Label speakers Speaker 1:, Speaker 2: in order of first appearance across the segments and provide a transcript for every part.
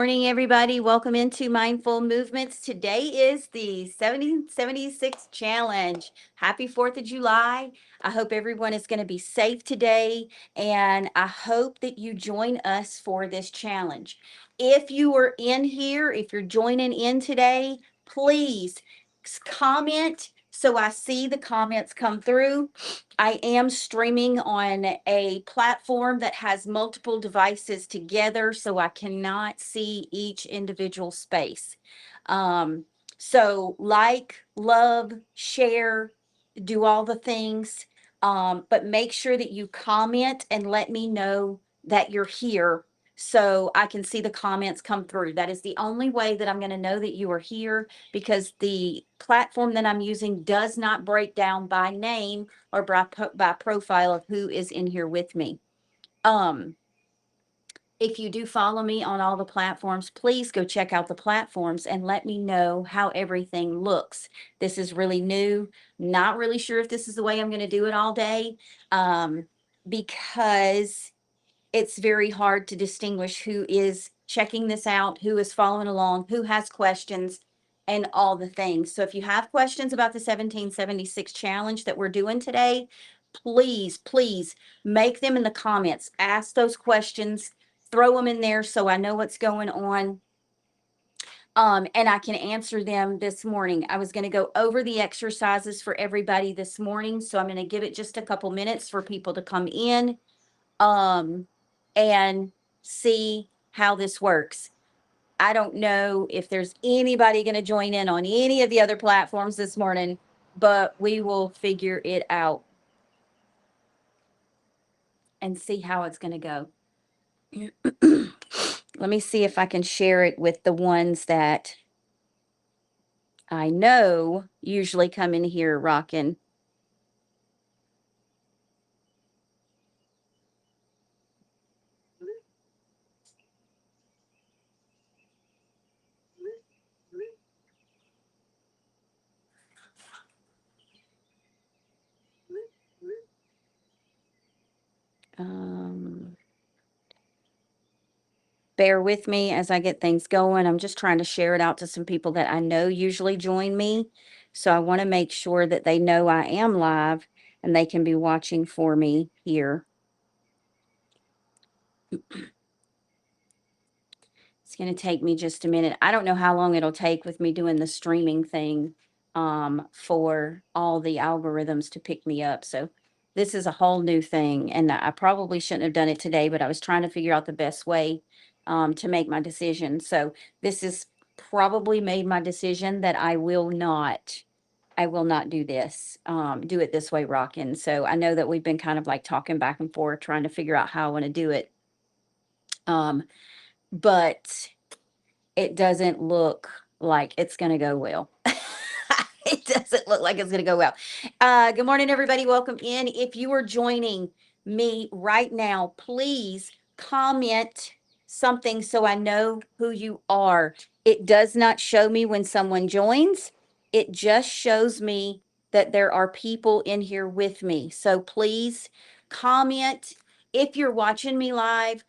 Speaker 1: Morning, everybody. Welcome into Mindful Movements. Today is the 1776 challenge. Happy 4th of July. I hope everyone is going to be safe today, and I hope that you join us for this challenge. If you are in here, if you're joining in today, please comment so I see the comments come through. I am streaming on a platform that has multiple devices together, so I cannot see each individual space. Um, so like, love, share, do all the things, but make sure that you comment and let me know that you're here so I can see the comments come through. That is the only way that I'm going to know that you are here, because the platform that I'm using does not break down by name or by profile of who is in here with me. If you do follow me on all the platforms, please go check out the platforms and let me know how everything looks. This is really new. Not really sure if this is the way I'm going to do it all day, because it's very hard to distinguish who is checking this out, who is following along, who has questions, and all the things. So if you have questions about the 1776 challenge that we're doing today, please make them in the comments. Ask those questions, throw them in there so I know what's going on. And I can answer them this morning. I was going to go over the exercises for everybody this morning, so I'm going to give it just a couple minutes for people to come in and see how this works. I don't know if there's anybody going to join in on any of the other platforms this morning, but we will figure it out and see how it's going to go. Let me see if I can share it with the ones that I know usually come in here rocking. Bear with me as I get things going. I'm just trying to share it out to some people that I know usually join me. So I want to make sure that they know I am live and they can be watching for me here. It's going to take me just a minute. I don't know how long it'll take with me doing the streaming thing, for all the algorithms to pick me up. So this is a whole new thing, and I probably shouldn't have done it today, but I was trying to figure out the best way to make my decision. So this is probably made my decision that I will not do this, do it this way, rockin'. So I know that we've been kind of like talking back and forth, trying to figure out how I want to do it. But it doesn't look like it's going to go well. It doesn't look like it's going to go well. Good morning, everybody. Welcome in. If you are joining me right now, please comment something so I know who you are. It does not show me when someone joins. It just shows me that there are people in here with me. So please comment. If you're watching me live,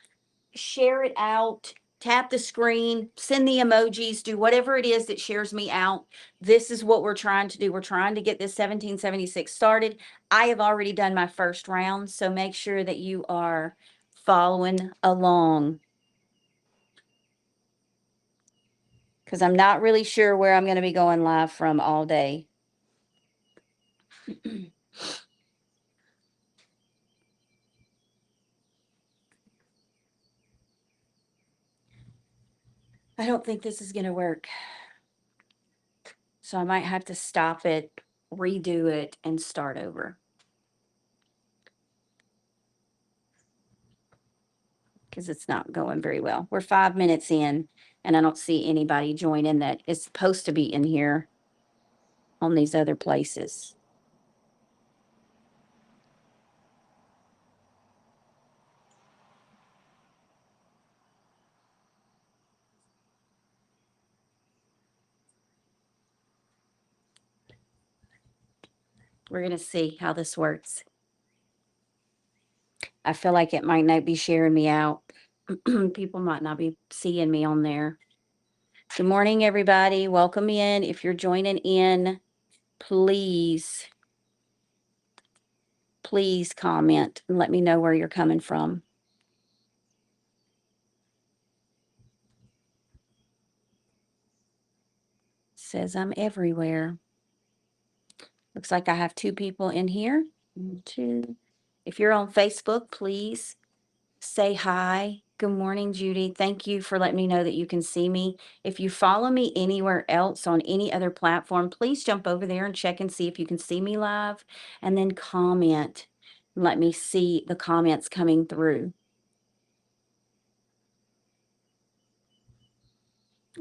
Speaker 1: share it out, tap the screen, send the emojis, do whatever it is that shares me out. This is what we're trying to do. We're trying to get this 1776 started. I have already done my first round, so make sure that you are following along, because I'm not really sure where I'm going to be going live from all day. I don't think this is going to work. So I might have to stop it, redo it, and start over, because it's not going very well. We're 5 minutes in, and I don't see anybody join in that is supposed to be in here on these other places. We're going to see how this works. I feel like it might not be sharing me out. People might not be seeing me on there. Good morning, everybody. Welcome in. If you're joining in, please comment and let me know where you're coming from. Says I'm everywhere. Looks like I have 2 people in here. 2. If you're on Facebook, please say hi. Good morning, Judy. Thank you for letting me know that you can see me. If you follow me anywhere else on any other platform, please jump over there and check and see if you can see me live, and then comment. Let me see the comments coming through.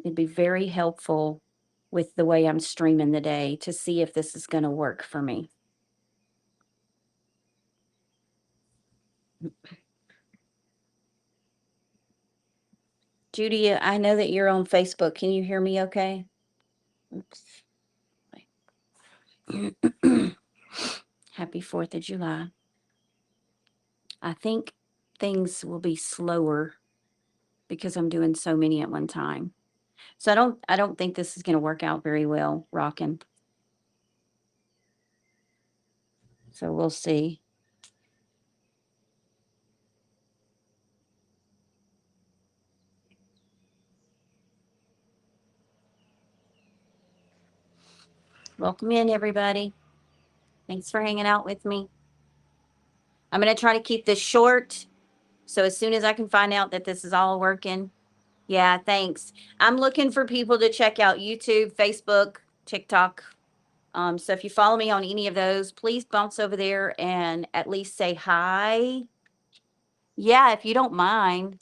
Speaker 1: It'd be very helpful with the way I'm streaming the day to see if this is going to work for me. Judy, I know that you're on Facebook. Can you hear me okay? Oops. Happy 4th of July. I think things will be slower because I'm doing so many at one time. So I don't think this is going to work out very well, rocking. So we'll see. Welcome in, everybody. Thanks for hanging out with me. I'm going to try to keep this short. So as soon as I can find out that this is all working. Yeah, thanks. I'm looking for people to check out YouTube, Facebook, TikTok. So if you follow me on any of those, please bounce over there and at least say hi. Yeah, if you don't mind.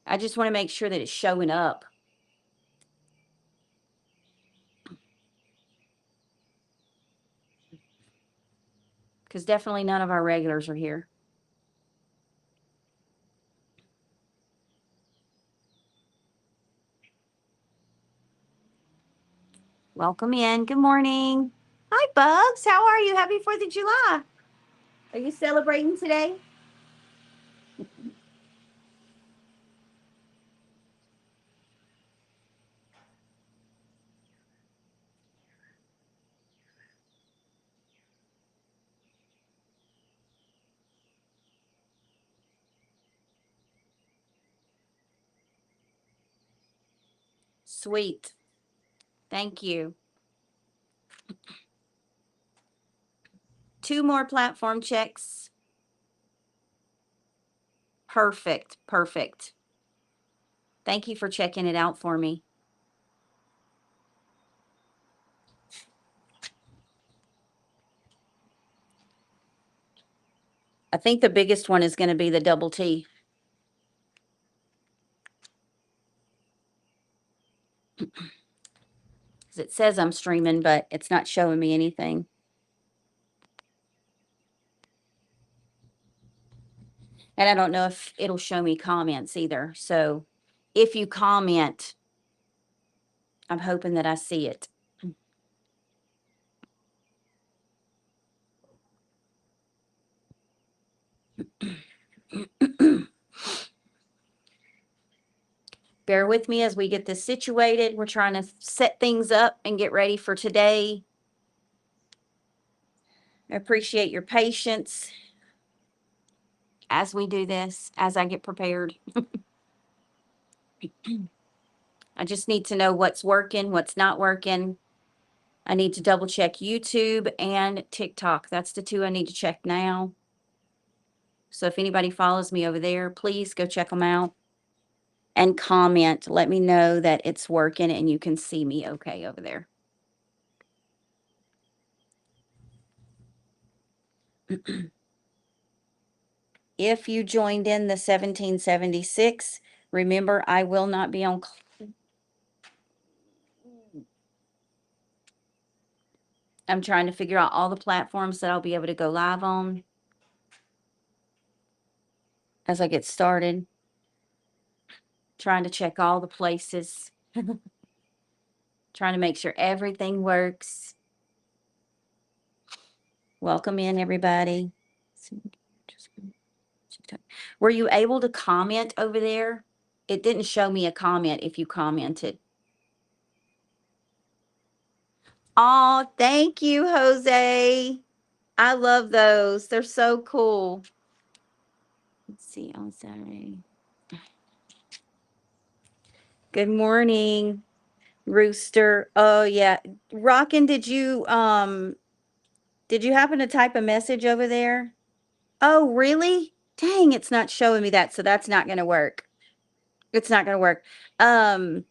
Speaker 1: I just want to make sure that it's showing up. Because definitely none of our regulars are here. Welcome in. Good morning. Hi, Bugs. How are you? Happy 4th of July. Are you celebrating today? Sweet. Thank you. 2 more platform checks. Perfect. Perfect. Thank you for checking it out for me. I think the biggest one is going to be the double T. Because it says I'm streaming, but it's not showing me anything. And I don't know if it'll show me comments either. So if you comment, I'm hoping that I see it. Bear with me as we get this situated. We're trying to set things up and get ready for today. I appreciate your patience as we do this, as I get prepared. I just need to know what's working, what's not working. I need to double check YouTube and TikTok. That's the 2 I need to check now. So if anybody follows me over there, please go check them out and comment. Let me know that it's working and you can see me okay over there. If you joined in the 1776, remember I will not be on. I'm trying to figure out all the platforms that I'll be able to go live on as I get started. Trying to check all the places. Trying to make sure everything works. Welcome in, everybody. Were you able to comment over there? It didn't show me a comment if you commented. Oh, thank you, Jose. I love those. They're so cool. Let's see on Saturday. Good morning, Rooster. Oh yeah. Rockin', did you happen to type a message over there? Oh, really? Dang, it's not showing me that, so that's not gonna work. It's not gonna work. Um,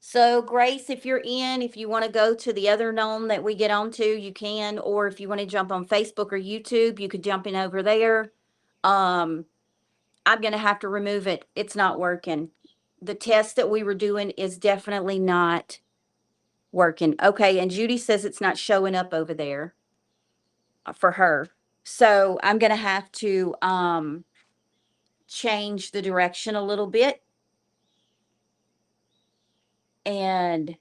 Speaker 1: so Grace, if you want to go to the other gnome that we get onto, you can, or if you want to jump on Facebook or YouTube, you could jump in over there. Um, I'm gonna have to remove it. It's not working. The test that we were doing is definitely not working. Okay, and Judy says it's not showing up over there for her. So I'm gonna have to change the direction a little bit and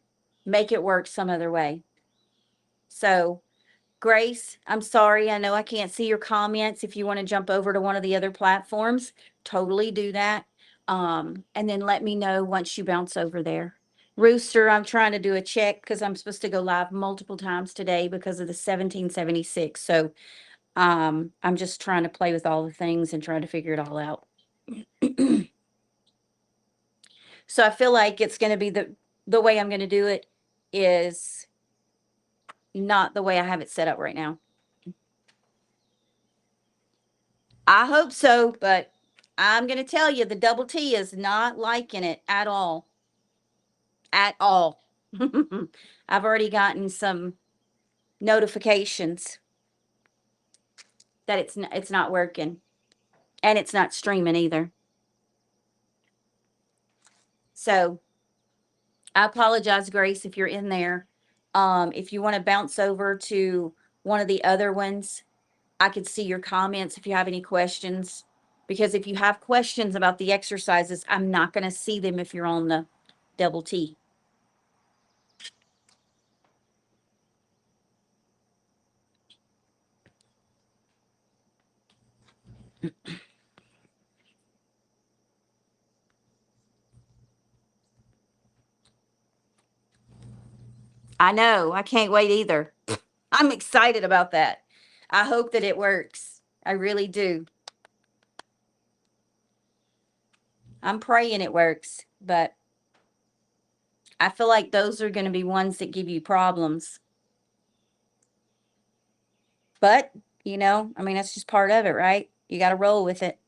Speaker 1: make it work some other way. So, Grace, I'm sorry. I know I can't see your comments. If you want to jump over to one of the other platforms, totally do that. And then let me know once you bounce over there. Rooster, I'm trying to do a check because I'm supposed to go live multiple times today because of the 1776. So I'm just trying to play with all the things and trying to figure it all out. So I feel like it's going to be the way I'm going to do it is not the way I have it set up right now. I hope so, but I'm going to tell you the double T is not liking it at all. At all. I've already gotten some notifications that it's not working and it's not streaming either. So I apologize, Grace, if you're in there. If you want to bounce over to one of the other ones, I could see your comments if you have any questions. Because if you have questions about the exercises, I'm not going to see them if you're on the double T. I know. I can't wait either. I'm excited about that. I hope that it works. I really do. I'm praying it works, but I feel like those are going to be ones that give you problems. But, I mean, that's just part of it, right? You got to roll with it.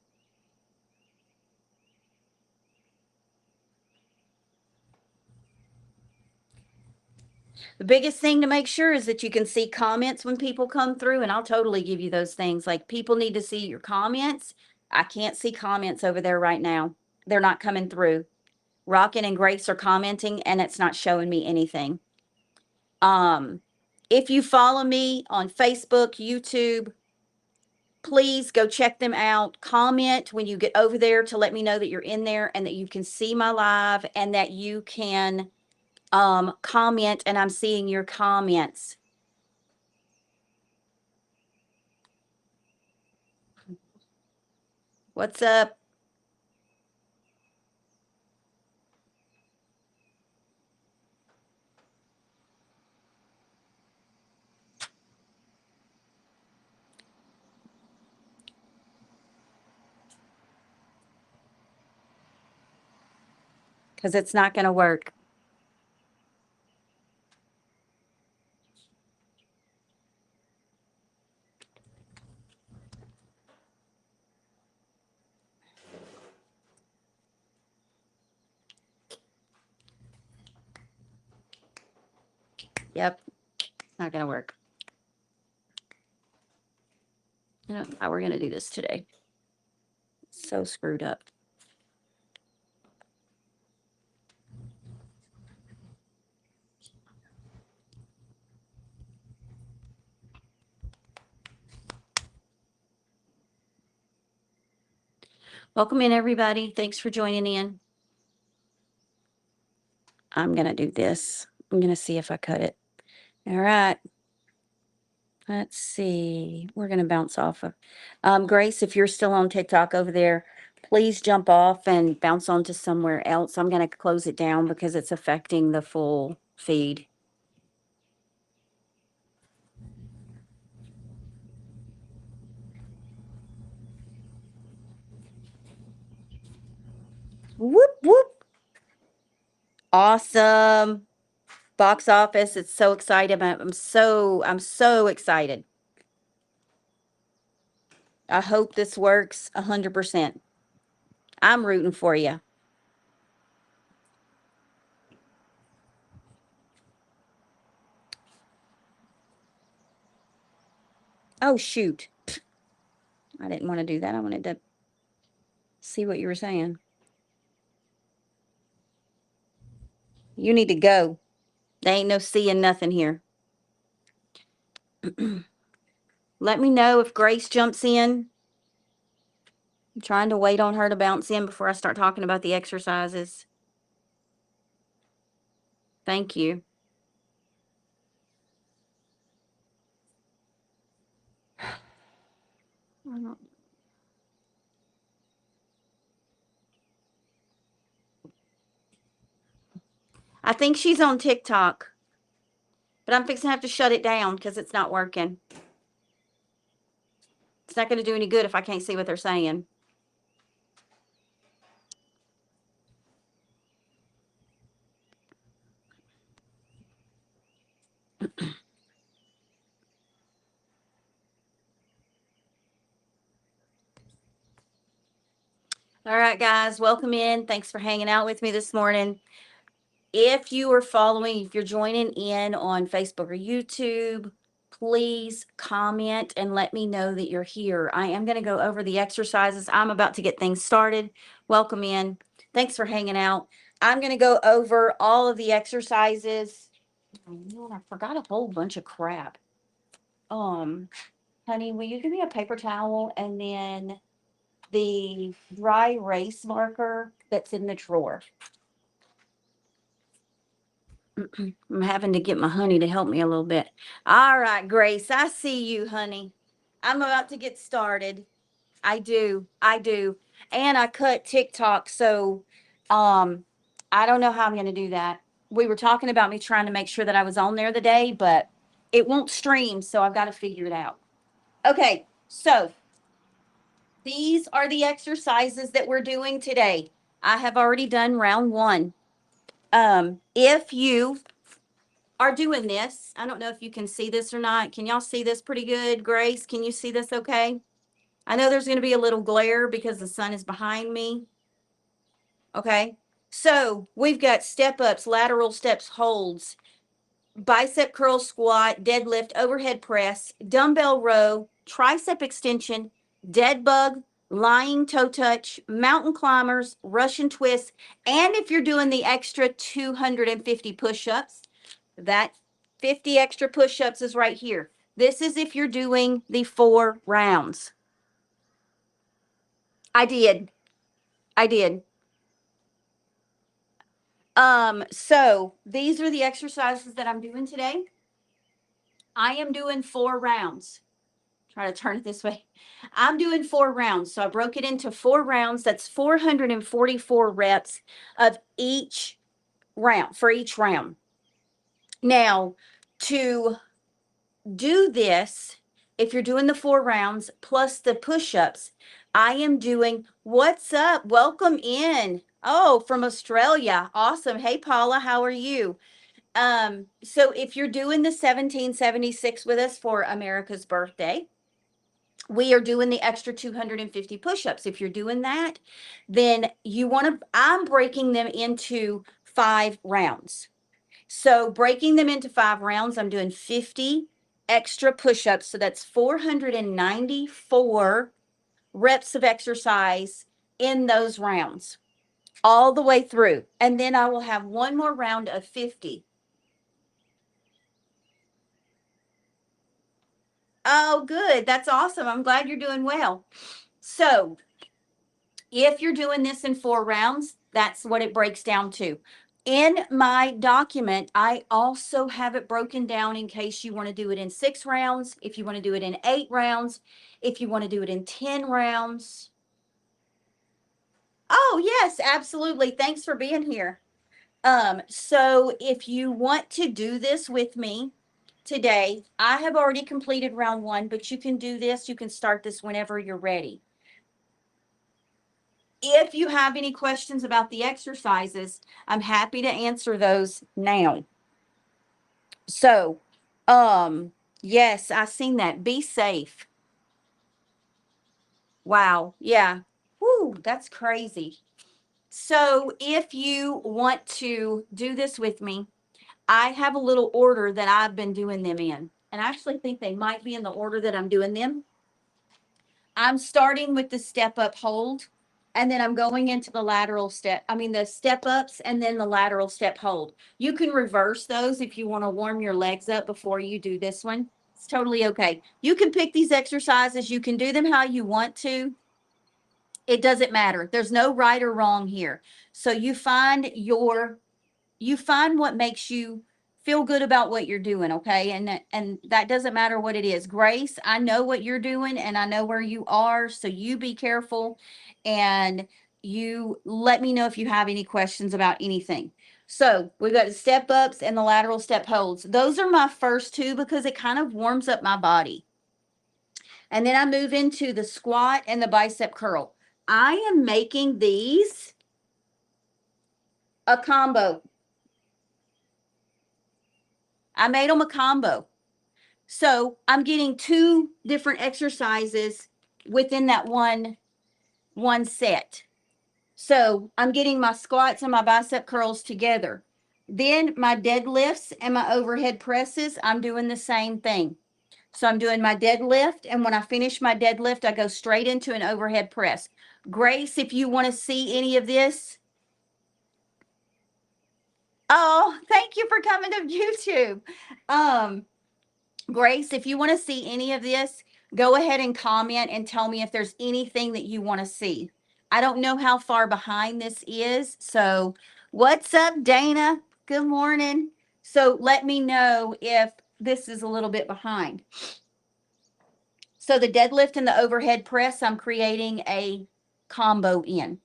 Speaker 1: The biggest thing to make sure is that you can see comments when people come through, and I'll totally give you those things. Like, people need to see your comments. I can't see comments over there right now. They're not coming through. Rockin' and Grace are commenting, and it's not showing me anything. If you follow me on Facebook, YouTube, please go check them out. Comment when you get over there to let me know that you're in there and that you can see my live and that you can comment and I'm seeing your comments. What's up? Because it's not going to work. Yep, it's not going to work. I don't know how we're going to do this today. So screwed up. Welcome in, everybody. Thanks for joining in. I'm going to do this. I'm going to see if I cut it. All right. Let's see. We're going to bounce off of. Grace, if you're still on TikTok over there, please jump off and bounce on to somewhere else. I'm going to close it down because it's affecting the full feed. Whoop, whoop. Awesome. Box office. It's so excited. I'm so excited. I hope this works 100%. I'm rooting for you. Oh, shoot. I didn't want to do that. I wanted to see what you were saying. You need to go. There ain't no seeing nothing here. Let me know if Grace jumps in. I'm trying to wait on her to bounce in before I start talking about the exercises. Thank you. I think she's on TikTok, but I'm fixing to have to shut it down because it's not working. It's not going to do any good if I can't see what they're saying. All right, guys, welcome in. Thanks for hanging out with me this morning. If you are following, if you're joining in on Facebook or YouTube, please comment and let me know that you're here. I am going to go over the exercises. I'm about to get things started. Welcome in. Thanks for hanging out. I'm going to go over all of the exercises. Oh, man, I forgot a whole bunch of crap. Honey, will you give me a paper towel and then the dry erase marker that's in the drawer? I'm having to get my honey to help me a little bit. All right, Grace, I see you, honey. I'm about to get started. I do. I do. And I cut TikTok, so I don't know how I'm going to do that. We were talking about me trying to make sure that I was on there the day, but it won't stream, so I've got to figure it out. Okay, so these are the exercises that we're doing today. I have already done round one. If you are doing this, I don't know if you can see this or not. Can y'all see this pretty good? Grace, can you see this okay? I know there's going to be a little glare because the sun is behind me. Okay. So we've got step ups, lateral steps, holds, bicep curl squat, deadlift, overhead press, dumbbell row, tricep extension, dead bug, lying toe touch, mountain climbers, Russian twists, and if you're doing the extra 250 push-ups, that 50 extra push-ups is right here. This is if you're doing the 4 rounds. I did. I did. So these are the exercises that I'm doing today. I am doing 4 rounds. Try to turn it this way. I'm doing 4 rounds. So I broke it into 4 rounds. That's 444 reps of each round, for each round. Now, to do this, if you're doing the 4 rounds plus the push-ups, I am doing, what's up? Welcome in. Oh, from Australia. Awesome. Hey, Paula, how are you? So if you're doing the 1776 with us for America's birthday, we are doing the extra 250 push-ups. If you're doing that, then you want to, I'm breaking them into 5 rounds. So breaking them into 5 rounds, I'm doing 50 extra push-ups. So that's 494 reps of exercise in those rounds all the way through. And then I will have one more round of 50. Oh, good. That's awesome. I'm glad you're doing well. So if you're doing this in 4 rounds, that's what it breaks down to. In my document, I also have it broken down in case you want to do it in 6 rounds, if you want to do it in 8 rounds, if you want to do it in 10 rounds. Oh, yes, absolutely. Thanks for being here. So if you want to do this with me today, I have already completed round 1, but you can do this. You can start this whenever you're ready. If you have any questions about the exercises, I'm happy to answer those now. So, yes, I seen that. Be safe. Wow. Yeah. Whoo, that's crazy. So, if you want to do this with me, I have a little order that I've been doing them in. And I actually think they might be in the order that I'm doing them. I'm starting with the step up hold, and then I'm going into the lateral step. I mean, the step ups and then the lateral step hold. You can reverse those if you want to warm your legs up before you do this one. It's totally okay. You can pick these exercises. You can do them how you want to. It doesn't matter. There's no right or wrong here. So you find what makes you feel good about what you're doing, okay? And that doesn't matter what it is. Grace, I know what you're doing and I know where you are, so you be careful and you let me know if you have any questions about anything. So we've got the step ups and the lateral step holds. Those are my first 2 because it kind of warms up my body. And then I move into the squat and the bicep curl. I am making these a combo. I made them a combo. So I'm getting 2 different exercises within that one set. So I'm getting my squats and my bicep curls together. Then my deadlifts and my overhead presses, I'm doing the same thing. So I'm doing my deadlift, and when I finish my deadlift, I go straight into an overhead press. Grace, if you want to see any of this, oh, thank you for coming to YouTube. Grace, if you want to see any of this, go ahead and comment and tell me if there's anything that you want to see. I don't know how far behind this is. So, what's up, Dana? Good morning. So, let me know if this is a little bit behind. So, the deadlift and the overhead press, I'm creating a combo in.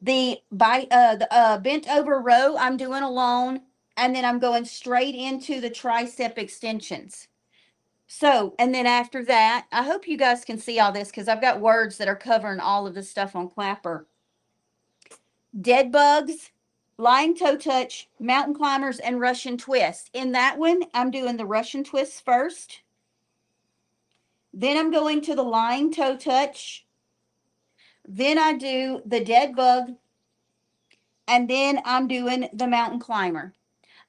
Speaker 1: The bent over row, I'm doing alone, and then I'm going straight into the tricep extensions. So, and then after that, I hope you guys can see all this because I've got words that are covering all of the stuff on Clapper. Dead bugs, lying toe touch, mountain climbers, and Russian twist. In that one, I'm doing the Russian twist first. Then I'm going to the lying toe touch. Then I do the dead bug. And then I'm doing the mountain climber.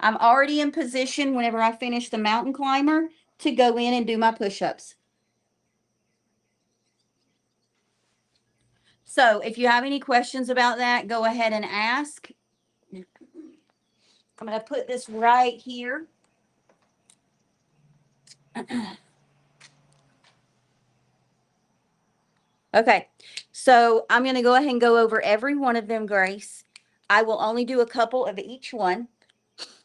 Speaker 1: I'm already in position whenever I finish the mountain climber to go in and do my push-ups. So if you have any questions about that, go ahead and ask. I'm going to put this right here. Okay, so I'm going to go ahead and go over every one of them, Grace. I will only do a couple of each one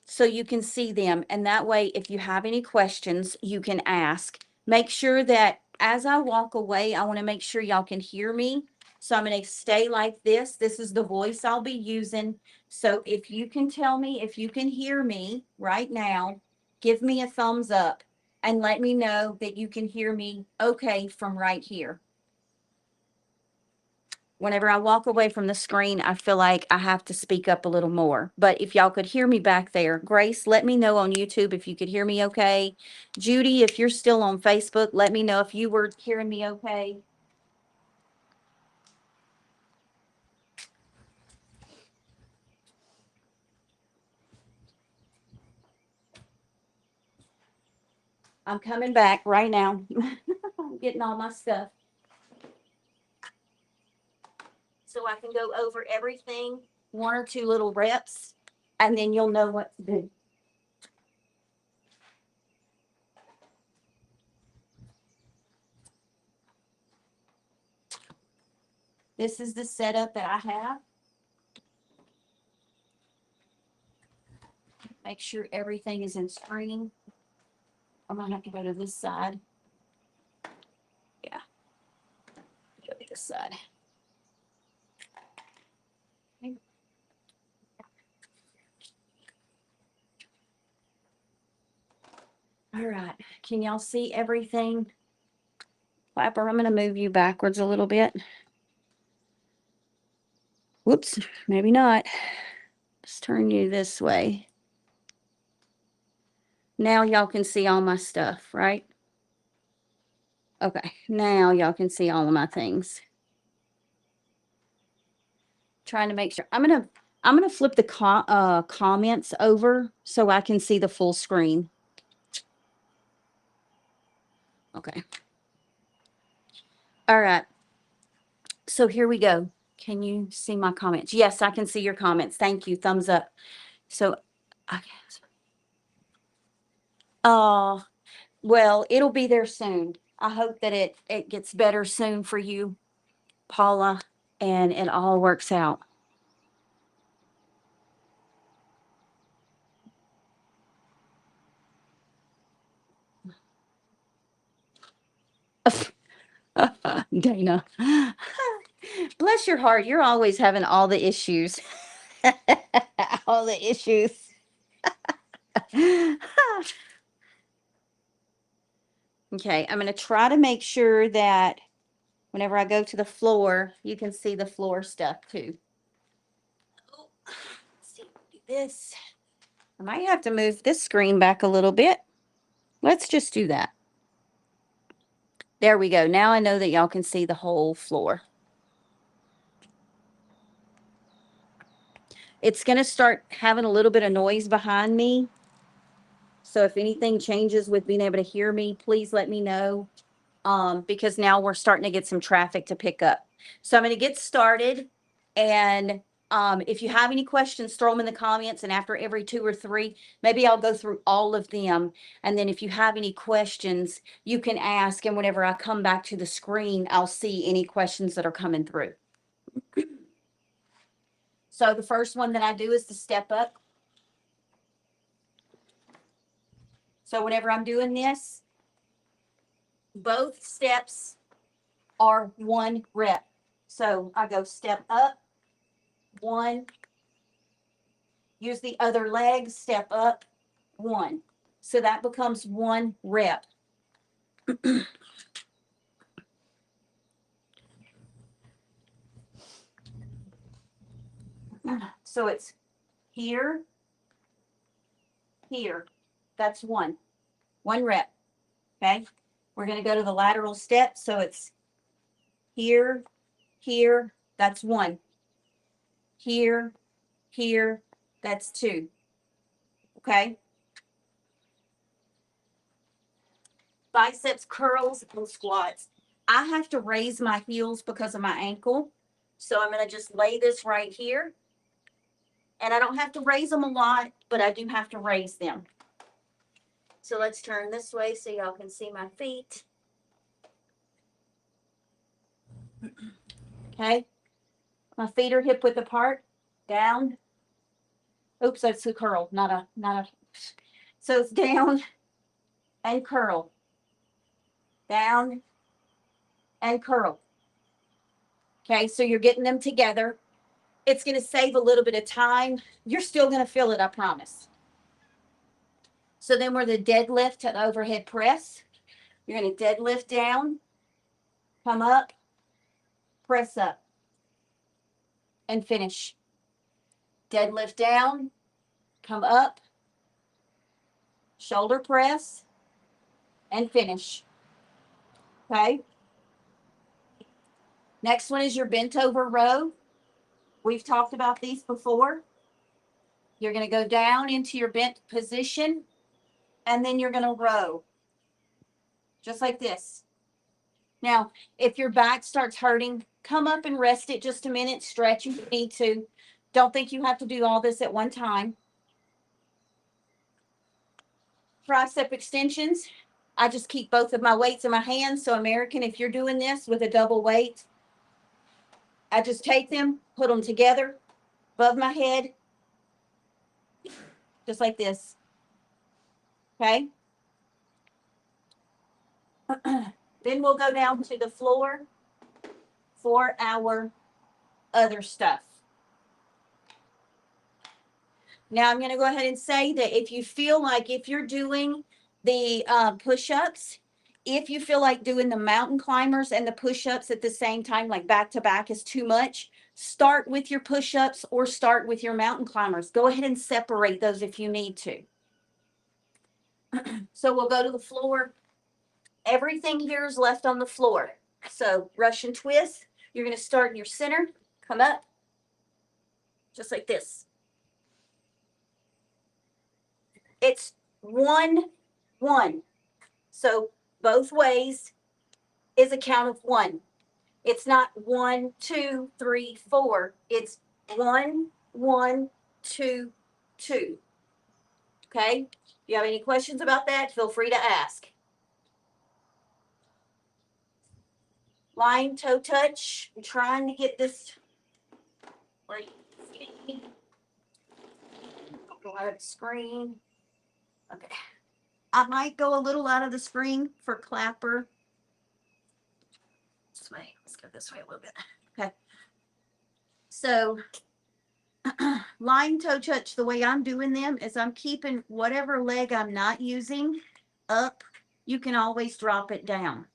Speaker 1: so you can see them. And that way, if you have any questions, you can ask. Make sure that as I walk away, I want to make sure y'all can hear me. So I'm going to stay like this. This is the voice I'll be using. So if you can tell me if you can hear me right now, give me a thumbs up and let me know that you can hear me okay from right here. Whenever I walk away from the screen, I feel like I have to speak up a little more. But if y'all could hear me back there, Grace, let me know on YouTube if you could hear me okay. Judy, if you're still on Facebook, let me know if you were hearing me okay. I'm coming back right now. I'm getting all my stuff. So I can go over everything, 1 or 2 little reps, and then you'll know what to do. This is the setup that I have. Make sure everything is in screen. I'm gonna have to go to this side. Yeah, go to this side. Okay. All right, can y'all see everything? Clapper, I'm gonna move you backwards a little bit. Whoops, maybe not. Let's turn you this way. Now y'all can see all my stuff, right? Okay, now y'all can see all of my things. Trying to make sure. I'm gonna flip the comments over so I can see the full screen. Okay. All right. So here we go. Can you see my comments? Yes, I can see your comments. Thank you. Thumbs up. So, I guess. Well, it'll be there soon. I hope that it gets better soon for you, Paula, and it all works out. Dana. Bless your heart. You're always having all the issues. All the issues. Okay, I'm going to try to make sure that whenever I go to the floor, you can see the floor stuff too. Let's see, do this. I might have to move this screen back a little bit. Let's just do that. There we go. Now I know that y'all can see the whole floor. It's going to start having a little bit of noise behind me. So if anything changes with being able to hear me, please let me know. Because now we're starting to get some traffic to pick up. So I'm going to get started. And if you have any questions, throw them in the comments. And after every 2 or 3, maybe I'll go through all of them. And then if you have any questions, you can ask. And whenever I come back to the screen, I'll see any questions that are coming through. So the first one that I do is the step up. So whenever I'm doing this, both steps are 1 rep. So I go step up, 1, use the other leg, step up, 1. So that becomes 1 rep. So it's here, here. That's 1 rep. Okay. We're going to go to the lateral step. So it's here, here. That's 1. Here, here. That's 2. Okay. Biceps curls and squats. I have to raise my heels because of my ankle. So I'm going to just lay this right here. And I don't have to raise them a lot, but I do have to raise them. So let's turn this way so y'all can see my feet. Okay. My feet are hip width apart. Down. Oops, that's a curl, not a. So it's down and curl. Down and curl. Okay, so you're getting them together. It's going to save a little bit of time. You're still going to feel it, I promise. So then we're the deadlift to the overhead press. You're going to deadlift down, come up, press up, and finish. Deadlift down, come up, shoulder press, and finish. Okay. Next one is your bent over row. We've talked about these before. You're going to go down into your bent position, and then you're going to row. Just like this. Now, if your back starts hurting, come up and rest it just a minute. Stretch if you need to. Don't think you have to do all this at one time. Tricep extensions. I just keep both of my weights in my hands. So American, if you're doing this with a double weight, I just take them, put them together above my head, just like this. Okay. Then we'll go down to the floor for our other stuff. Now I'm going to go ahead and say that if you feel like if you're doing the push-ups, if you feel like doing the mountain climbers and the push-ups at the same time, like back to back is too much, start with your push-ups or start with your mountain climbers. Go ahead and separate those if you need to. So we'll go to the floor. Everything here is left on the floor. So Russian twist, you're going to start in your center, come up, just like this. It's 1, 1. So both ways is a count of 1. It's not 1, 2, 3, 4. It's 1, 1, 2, 2. Okay? If you have any questions about that, feel free to ask. Line toe touch. I'm trying to get this. Go out of the screen. Okay. I might go a little out of the screen for clapper. This way. Let's go this way a little bit. Okay. So line toe touch, the way I'm doing them is I'm keeping whatever leg I'm not using up. You can always drop it down.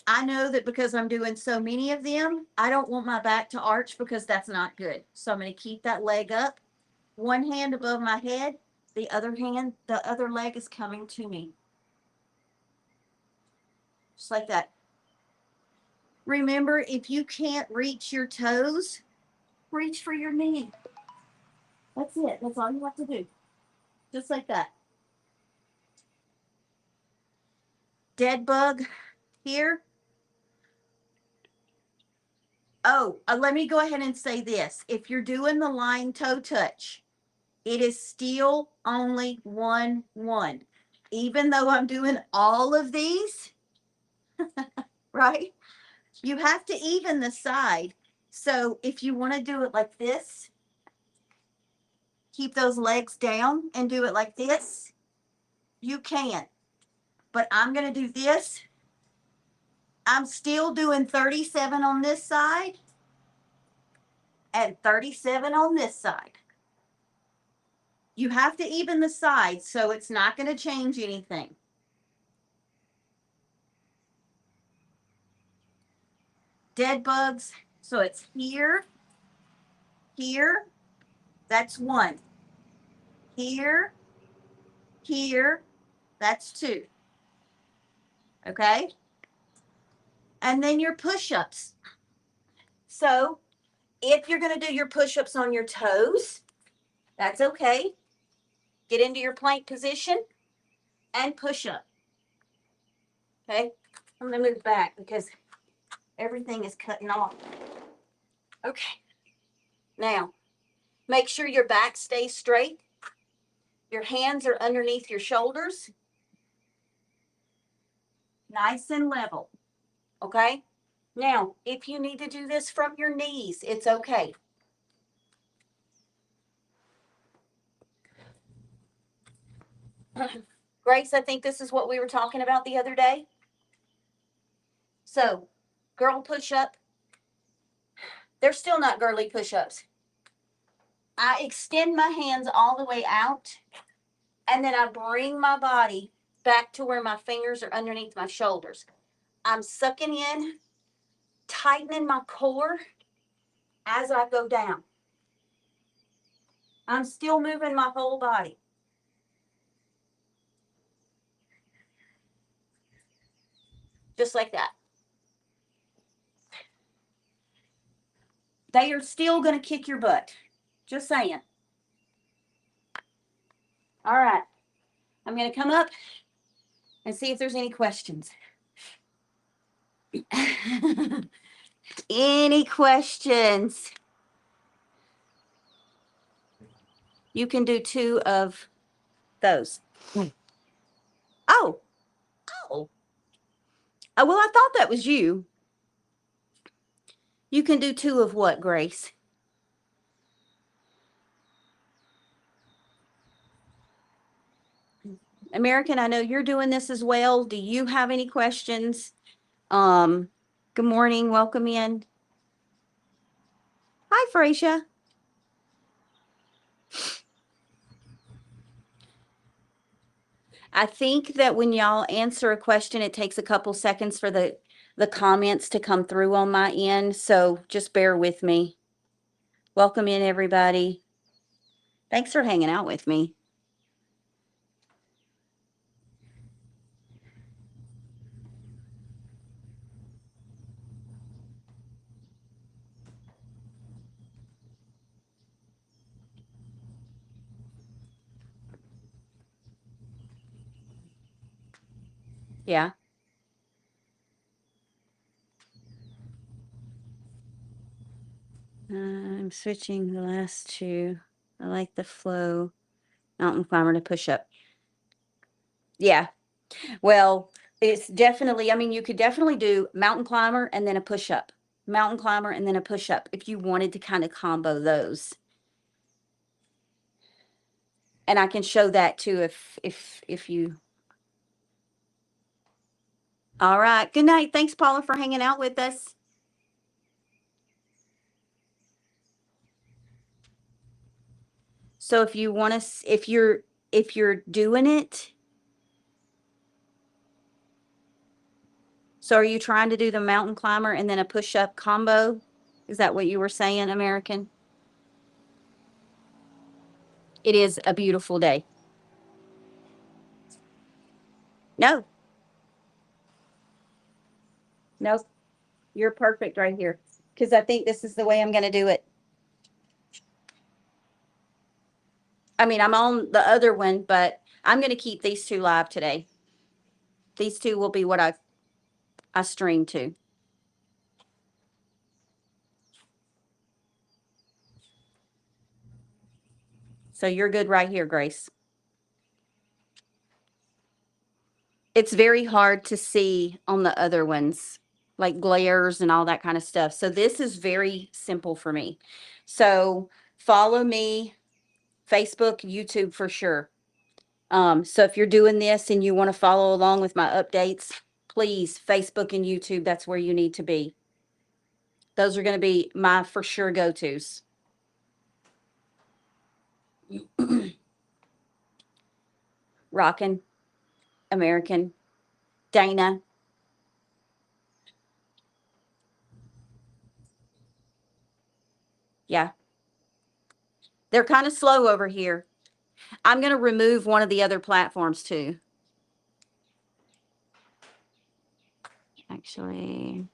Speaker 1: I know that because I'm doing so many of them, I don't want my back to arch because that's not good. So I'm going to keep that leg up. One hand above my head, the other leg is coming to me. Just like that. Remember, if you can't reach your toes, reach for your knee. That's it. That's all you have to do. Just like that. Dead bug here. Oh, let me go ahead and say this. If you're doing the line toe touch, it is still only 1, 1. Even though I'm doing all of these, right? You have to even the side. So if you want to do it like this, keep those legs down and do it like this, you can. But I'm going to do this. I'm still doing 37 on this side and 37 on this side. You have to even the sides, so it's not going to change anything. Dead bugs, so it's here, here, that's 1. Here, here, that's 2. Okay? And then your push-ups. So if you're going to do your push-ups on your toes, that's okay. Get into your plank position and push up. Okay? I'm going to move back because everything is cutting off. Okay. Now, make sure your back stays straight. Your hands are underneath your shoulders. Nice and level. Okay? Now, if you need to do this from your knees, it's okay. Grace, I think this is what we were talking about the other day. So, girl push-up. They're still not girly push-ups. I extend my hands all the way out, and then I bring my body back to where my fingers are underneath my shoulders. I'm sucking in, tightening my core as I go down. I'm still moving my whole body. Just like that. They are still going to kick your butt. Just saying. All right. I'm going to come up and see if there's any questions. Any questions? You can do 2 of those. Oh. Oh. Oh, well, I thought that was you. You can do 2 of what, Grace? American, I know you're doing this as well. Do you have any questions? Um, Good morning. Welcome in. Hi, Frasia. I think that when y'all answer a question, it takes a couple seconds for the comments to come through on my end, so just bear with me. Welcome in, everybody. Thanks for hanging out with me. Yeah. I'm switching the last two. I like the flow. Mountain climber to push up. Yeah. Well, it's definitely, I mean, you could definitely do mountain climber and then a push up, mountain climber and then a push up if you wanted to kind of combo those. And I can show that too if you. All right. Good night. Thanks, Paula, for hanging out with us. So if you want to, if you're doing it, so are you trying to do the mountain climber and then a push up combo? Is that what you were saying, American? It is a beautiful day. No, no, you're perfect right here because I think this is the way I'm going to do it. I mean, I'm on the other one, but I'm going to keep these two live today. These two will be what I stream to. So you're good right here, Grace. It's very hard to see on the other ones, like glares and all that kind of stuff. So this is very simple for me. So follow me, Facebook, YouTube for sure. So if you're doing this and you want to follow along with my updates, please, Facebook and YouTube, that's where you need to be. Those are going to be my for sure go-tos. Rockin', American, Dana. Yeah. They're kind of slow over here. I'm going to remove one of the other platforms too. Actually.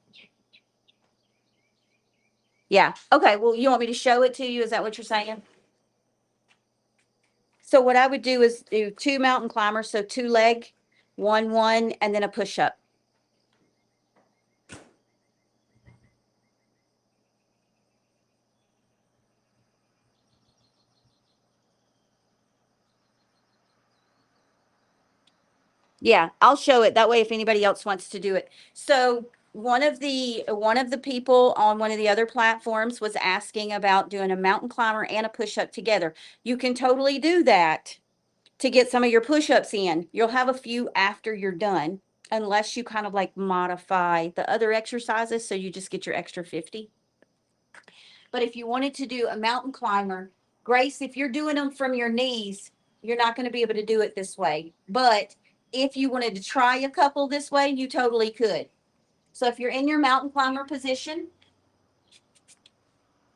Speaker 1: Yeah. Okay. Well, you want me to show it to you? Is that what you're saying? So what I would do is do two mountain climbers. So two leg, one, and then a push up. Yeah, I'll show it that way if anybody else wants to do it. So one of the people on one of the other platforms was asking about doing a mountain climber and a push up together. You can totally do that to get some of your push-ups in. You'll have a few after you're done, unless you kind of like modify the other exercises so you just get your extra 50. But if you wanted to do a mountain climber, Grace, if you're doing them from your knees, you're not going to be able to do it this way. But if you wanted to try a couple this way, you totally could. So if you're in your mountain climber position,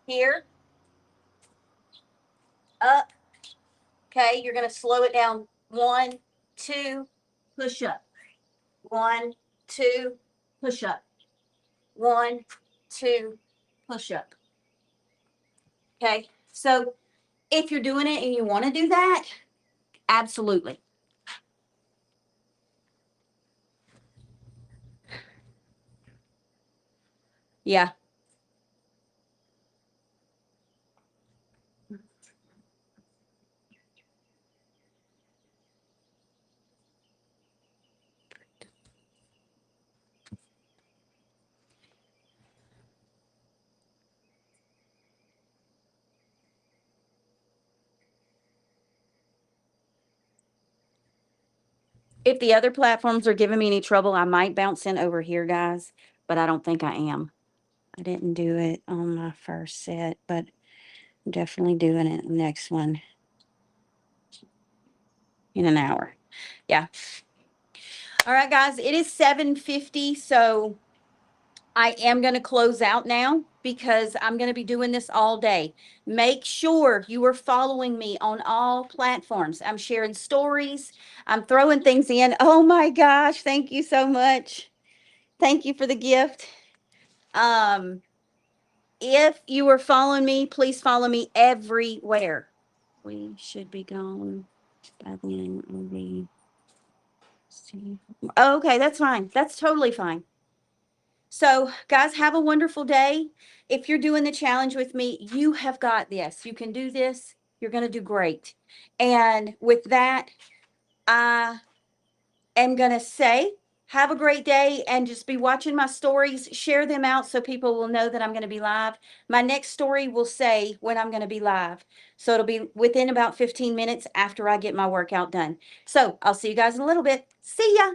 Speaker 1: here, up, okay, you're going to slow it down. 1, 2, push up. 1, 2, push up. 1, 2, push up. Okay. So if you're doing it and you want to do that, absolutely. Yeah. If the other platforms are giving me any trouble, I might bounce in over here, guys, but I don't think I am. I didn't do it on my first set, but I'm definitely doing it the next one in an hour. Yeah. All right, guys, it is 7:50, so I am going to close out now because I'm going to be doing this all day. Make sure you are following me on all platforms. I'm sharing stories. I'm throwing things in. Oh my gosh, thank you so much. Thank you for the gift. Um, if you are following me, please follow me everywhere. We should be gone by then. Okay, that's fine. That's totally fine. So, guys, have a wonderful day. If you're doing the challenge with me, you have got this. You can do this. You're going to do great. And with that, I am going to say, have a great day and just be watching my stories. Share them out so people will know that I'm going to be live. My next story will say when I'm going to be live. So it'll be within about 15 minutes after I get my workout done. So I'll see you guys in a little bit. See ya.